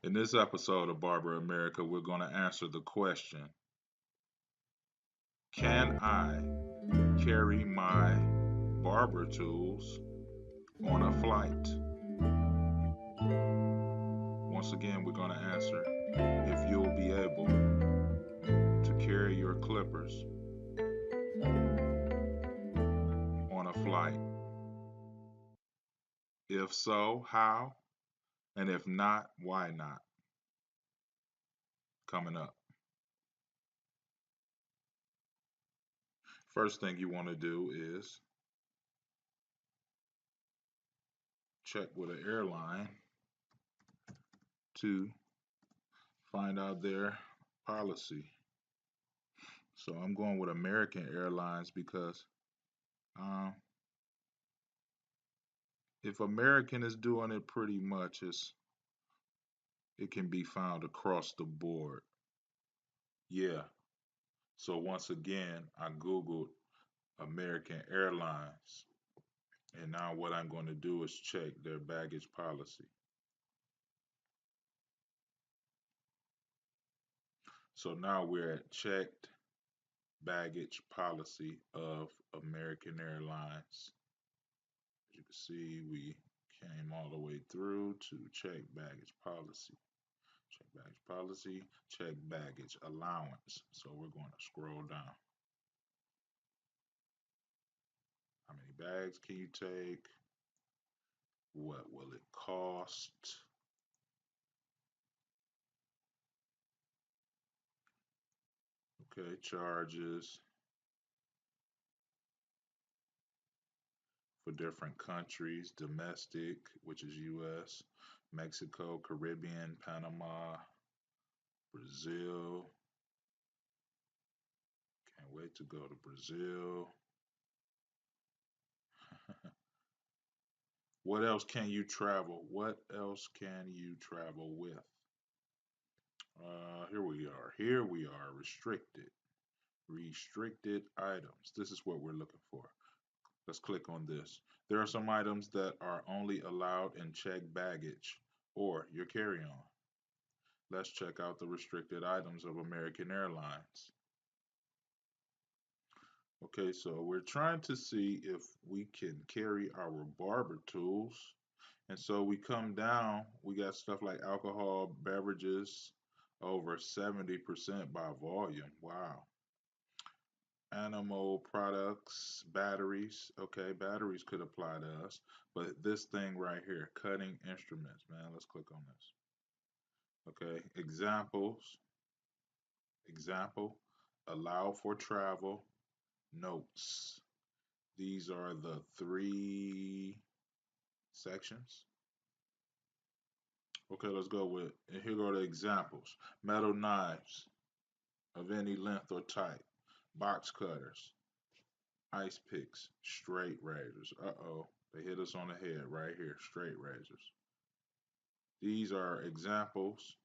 In this episode of Barber America, we're going to answer the question, can I carry my barber tools on a flight? Once again, we're going to answer if you'll be able to carry your clippers on a flight. If so, how? And if not, why not? Coming up. First thing you want to do is check with an airline to find out their policy. So I'm going with American Airlines because um, if American is doing it pretty much, it can be found across the board. Yeah. So once again, I Googled American Airlines. And now what I'm going to do is check their baggage policy. So now we're at checked baggage policy of American Airlines. As you can see, we came all the way through to check baggage policy. Check baggage policy, check baggage allowance. So we're going to scroll down. How many bags can you take? What will it cost? Okay, charges for different countries, domestic, which is US, Mexico, Caribbean, Panama, Brazil. Can't wait to go to Brazil. What else can you travel? What else can you travel with? Here we are. Here we are. Restricted. Restricted items. This is what we're looking for. Let's click on this. There are some items that are only allowed in checked baggage or your carry-on. Let's check out the restricted items of American Airlines. Okay, so we're trying to see if we can carry our barber tools. And so we come down, we got stuff like alcohol, beverages, over 70% by volume. Wow. Animal products, batteries. Okay, batteries could apply to us. But this thing right here, cutting instruments, man, let's click on this. Okay, examples. Example, allow for travel, notes. These are the three sections. Okay, let's go with, and here go the examples. Metal knives of any length or type, box cutters, ice picks, straight razors. Uh-oh, they hit us on the head right here, straight razors. These are examples,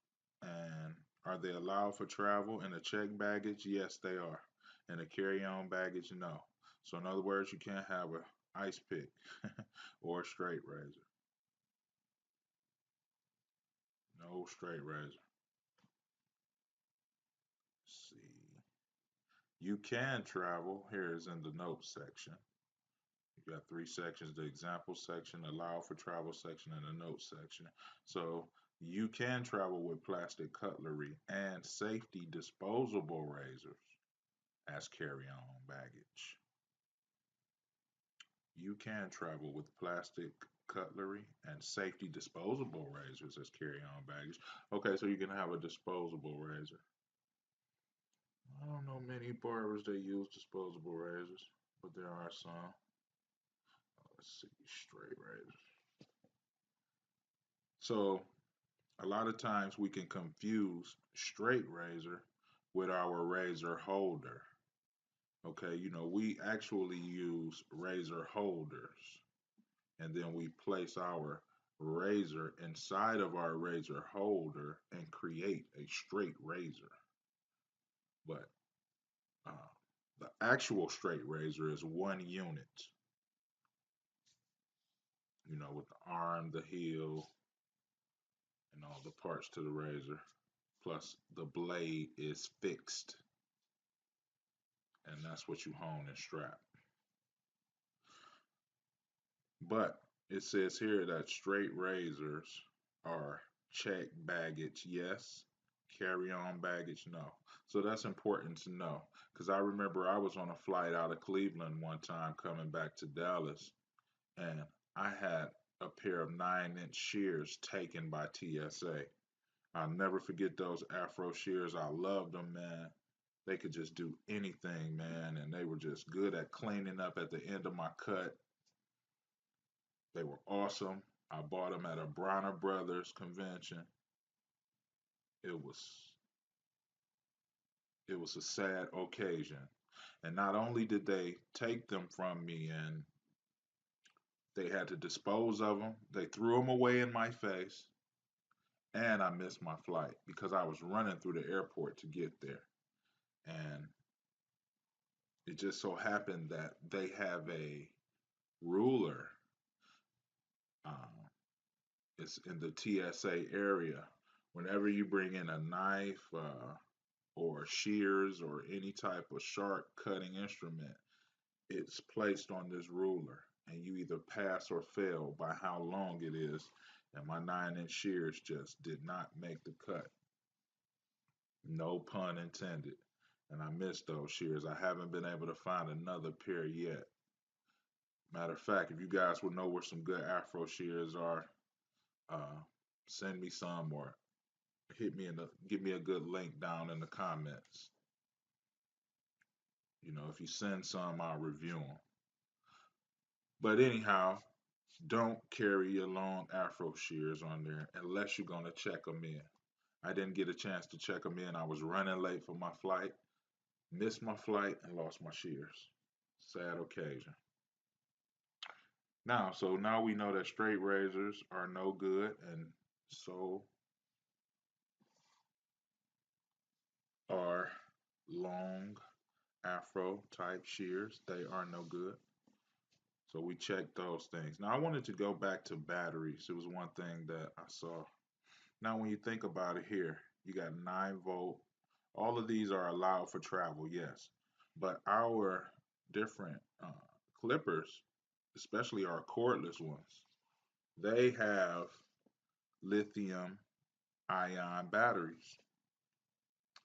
and are they allowed for travel in a checked baggage? Yes, they are. In a carry-on baggage, no. So in other words, you can't have an ice pick or a straight razor. No straight razor. Let's see. You can travel. Here is in the notes section. You got three sections, the example section, allow for travel section, and the notes section. So you can travel with plastic cutlery and safety disposable razors as carry-on baggage. You can travel with plastic cutlery and safety disposable razors as carry-on baggage. Okay, so you can have a disposable razor. I don't know many barbers that use disposable razors, but there are some. Let's see, straight razors. So a lot of times we can confuse straight razor with our razor holder. Okay, we actually use razor holders, and then we place our razor inside of our razor holder and create a straight razor. But uh, the actual straight razor is one unit, with the arm, the heel, and all the parts to the razor. Plus, the blade is fixed, and that's what you hone and strap. But it says here that straight razors are check baggage, yes. Carry on baggage, no. So that's important to know. Because I remember I was on a flight out of Cleveland one time coming back to Dallas, and I had a pair of 9-inch shears taken by TSA. I'll never forget those Afro shears. I loved them, man. They could just do anything, man, and they were just good at cleaning up at the end of my cut. They were awesome. I bought them at a Bronner Brothers convention. It was it was a sad occasion. And not only did they take them from me and they had to dispose of them, they threw them away in my face, and I missed my flight because I was running through the airport to get there. And it just so happened that they have a ruler. Um, it's in the TSA area. Whenever you bring in a knife or shears or any type of sharp cutting instrument, it's placed on this ruler, and you either pass or fail by how long it is. And my 9-inch shears just did not make the cut. No pun intended. And I missed those shears. I haven't been able to find another pair yet. Matter of fact, if you guys would know where some good Afro shears are, uh, send me some or hit me in the give me a good link down in the comments. If you send some, I'll review them. But anyhow, don't carry your long Afro shears on there unless you're gonna check them in. I didn't get a chance to check them in. I was running late for my flight, missed my flight, and lost my shears. Sad occasion. So now we know that straight razors are no good, and so are long Afro type shears. They are no good. So we checked those things. Now I wanted to go back to batteries. It was one thing that I saw. Now when you think about it here, you got 9 volt. All of these are allowed for travel, yes. But our different clippers, especially our cordless ones, they have lithium ion batteries.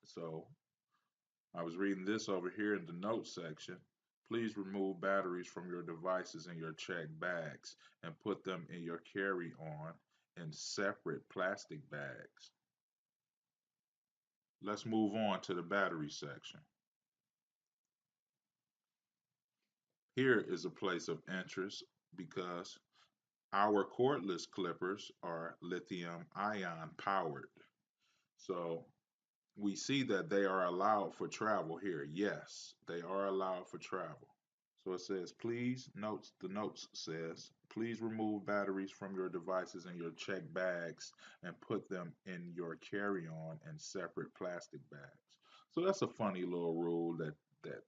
So I was reading this over here in the notes section. Please remove batteries from your devices in your check bags and put them in your carry on in separate plastic bags. Let's move on to the battery section. Here is a place of interest because our cordless clippers are lithium ion powered. So we see that they are allowed for travel here. Yes, they are allowed for travel. So it says, the notes says, please remove batteries from your devices in your check bags and put them in your carry-on in separate plastic bags. So that's a funny little rule that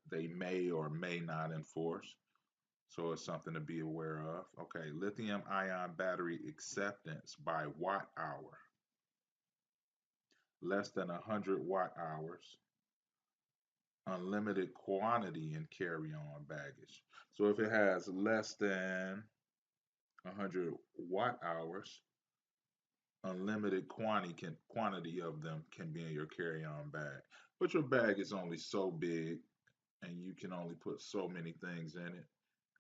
they may or may not enforce. So it's something to be aware of. Okay, lithium ion battery acceptance by watt hour. Less than 100 watt hours. Unlimited quantity in carry-on baggage. So if it has less than 100 watt hours, unlimited quantity of them can be in your carry-on bag. But your bag is only so big, and you can only put so many things in it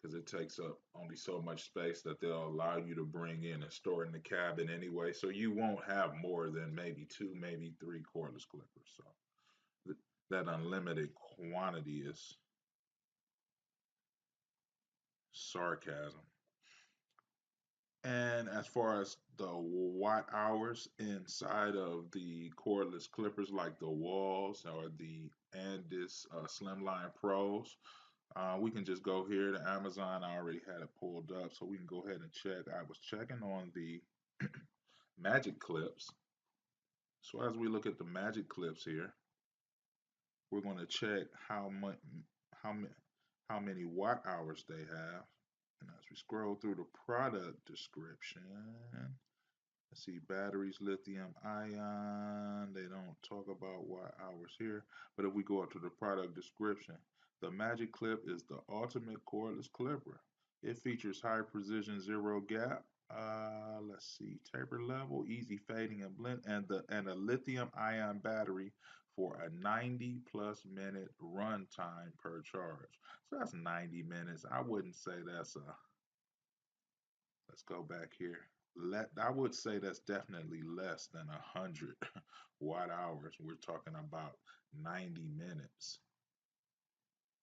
because it takes up only so much space that they'll allow you to bring in and store in the cabin anyway. So you won't have more than maybe 2, maybe 3 cordless clippers. So that unlimited quantity is sarcasm. And as far as the watt hours inside of the cordless clippers, like the Walls or the Andis Slimline Pros, we can just go here to Amazon. I already had it pulled up, so we can go ahead and check. I was checking on the Magic Clips. So as we look at the Magic Clips here, we're going to check how many how many watt hours they have. And as we scroll through the product description, Let's see, batteries, lithium ion. They don't talk about watt hours here. But if we go up to the product description, the Magic Clip is the ultimate cordless clipper. It features high precision zero gap. Let's see, taper level, easy fading and blend, and a lithium ion battery for a 90 plus minute run time per charge. So that's 90 minutes. I wouldn't say that's a Let's go back here. I would say that's definitely less than 100 watt hours. We're talking about 90 minutes.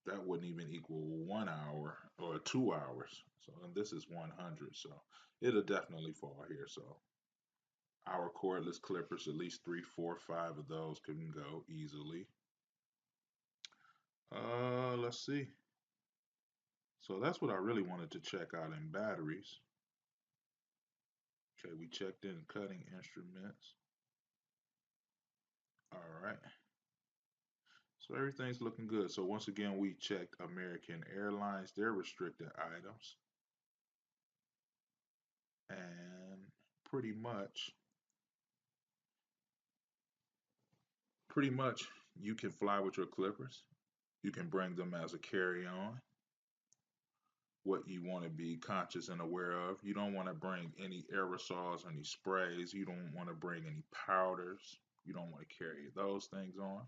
That wouldn't even equal 1 hour or 2 hours. So, and this is 100. So, it'll definitely fall here. So, our cordless clippers, at least three, four, five of those can go easily. Let's see. So, that's what I really wanted to check out in batteries. Okay, we checked in cutting instruments. All right. So everything's looking good. So once again, we checked American Airlines, their restricted items, and pretty much, pretty much, you can fly with your clippers. You can bring them as a carry-on. What you want to be conscious and aware of. You don't want to bring any aerosols, any sprays. You don't want to bring any powders. You don't want to carry those things on.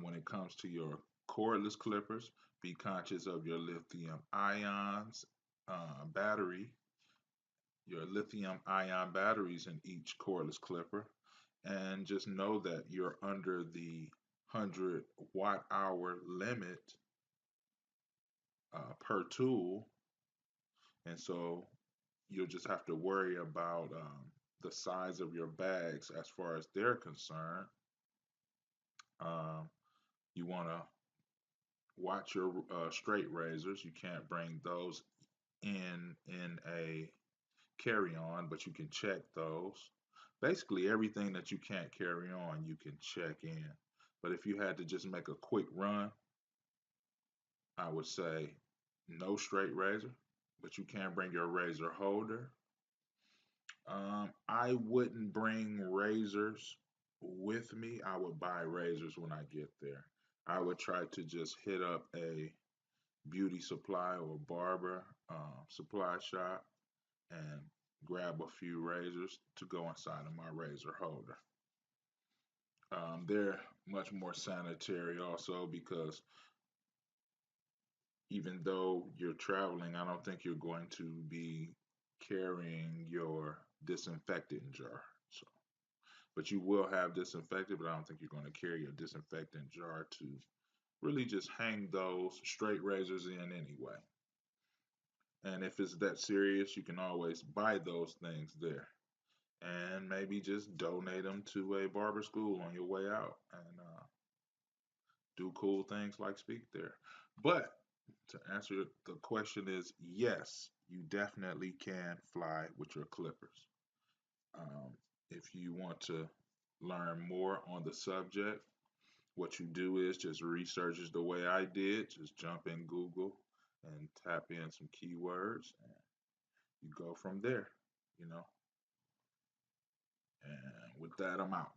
When it comes to your cordless clippers, be conscious of your lithium ions battery, your lithium ion batteries in each cordless clipper, and just know that you're under the 100 watt hour limit per tool. And so you'll just have to worry about the size of your bags as far as they're concerned. Um, you want to watch your straight razors. You can't bring those in a carry on, but you can check those. Basically, everything that you can't carry on, you can check in. But if you had to just make a quick run, I would say no straight razor, but you can bring your razor holder. I wouldn't bring razors with me. I would buy razors when I get there. I would try to just hit up a beauty supply or barber supply shop and grab a few razors to go inside of my razor holder. They're much more sanitary also because even though you're traveling, I don't think you're going to be carrying your disinfectant jar. So, but you will have disinfectant, but I don't think you're going to carry a disinfectant jar to really just hang those straight razors in anyway. And if it's that serious, you can always buy those things there and maybe just donate them to a barber school on your way out and do cool things like speak there. But to answer the question is yes, you definitely can fly with your clippers. Um, if you want to learn more on the subject, what you do is just research it the way I did. Just jump in Google and tap in some keywords and you go from there, you know. And with that, I'm out.